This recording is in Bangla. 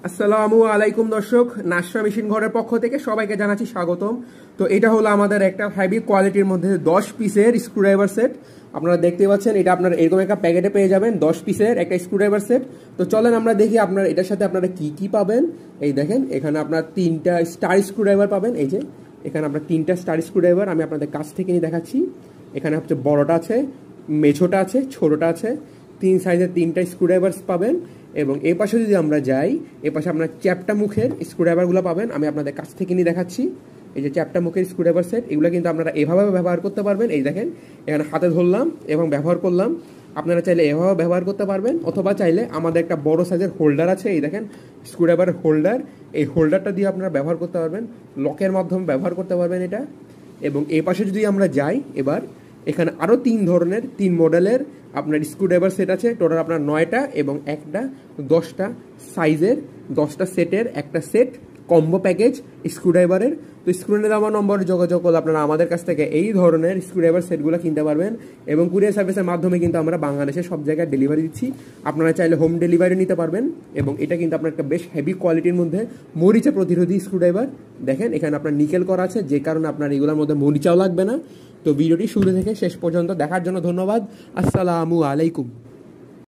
আসসালামু আলাইকুম দর্শক, নাশরা মেশিন ঘরের পক্ষ থেকে সবাইকে জানাচ্ছি স্বাগতম। তো এটা হলো আমাদের একটা হেভি কোয়ালিটির মধ্যে 10 পিসের স্ক্রুড্রাইভার সেট। আপনারা দেখতে পাচ্ছেন, এটা আপনারা এরকম একটা প্যাকেটে পেয়ে যাবেন 10 পিসের একটা স্ক্রুড্রাইভার সেট। তো চলেন আমরা দেখি আপনারা এটার সাথে আপনারা কি কি পাবেন। এই দেখেন, এখানে আপনার 3টা স্টার স্ক্রুড্রাইভার পাবেন। এই যে এখানে আপনার 3টা স্টার স্ক্রুড্রাইভার আমি আপনাদের কাছ থেকে নিয়ে দেখাচ্ছি। এখানে হচ্ছে বড়টা আছে, মেছোটা আছে, ছোটটা আছে, 3 সাইজের 3টা স্ক্রুড্রাইভার্স পাবেন। এবং এই পাশে যদি আমরা যাই, এ পাশে আপনার চ্যাপ্টা মুখের স্ক্রুড্রাইভারগুলো পাবেন। আমি আপনাদের কাছ থেকে নিয়ে দেখাচ্ছি। এই যে চ্যাপ্টা মুখের স্ক্রুড্রাইভার সেট, এগুলো কিন্তু আপনারা এভাবে ব্যবহার করতে পারবেন। এই দেখেন, এখানে হাতে ধরলাম এবং ব্যবহার করলাম। আপনারা চাইলে এভাবে ব্যবহার করতে পারবেন, অথবা চাইলে আমাদের একটা বড় সাইজের হোল্ডার আছে। এই দেখেন, স্ক্রুড্রাইভারের হোল্ডার, এই হোল্ডারটা দিয়ে আপনারা ব্যবহার করতে পারবেন, লকের মাধ্যমে ব্যবহার করতে পারবেন এটা। এবং এই পাশে যদি আমরা যাই, এবার এখানে আরও 3 ধরনের 3 মডেলের আপনার স্ক্রুড্রাইভার সেট আছে। টোটাল আপনার 9টা এবং একটা 10টা সাইজের 10টা সেটের একটা সেট কম্বো প্যাকেজ স্ক্রুড্রাইভারের। তো স্ক্রিনে দেওয়া নম্বরে যোগাযোগ করলে আপনারা আমাদের কাছ থেকে এই ধরনের স্ক্রুড্রাইভার সেটগুলো কিনতে পারবেন। এবং কুরিয়ার সার্ভিসের মাধ্যমে কিন্তু আমরা বাংলাদেশের সব জায়গায় ডেলিভারি দিচ্ছি। আপনারা চাইলে হোম ডেলিভারি নিতে পারবেন। এবং এটা কিন্তু আপনার একটা বেশ হেভি কোয়ালিটির মধ্যে মরিচা প্রতিরোধী স্ক্রুড্রাইভার। দেখেন, এখানে আপনার নিকেল করা আছে, যে কারণে আপনার এগুলোর মধ্যে মরিচাও লাগবে না। তো ভিডিওটি শুরু থেকে শেষ পর্যন্ত দেখার জন্য ধন্যবাদ। আসসালামু আলাইকুম।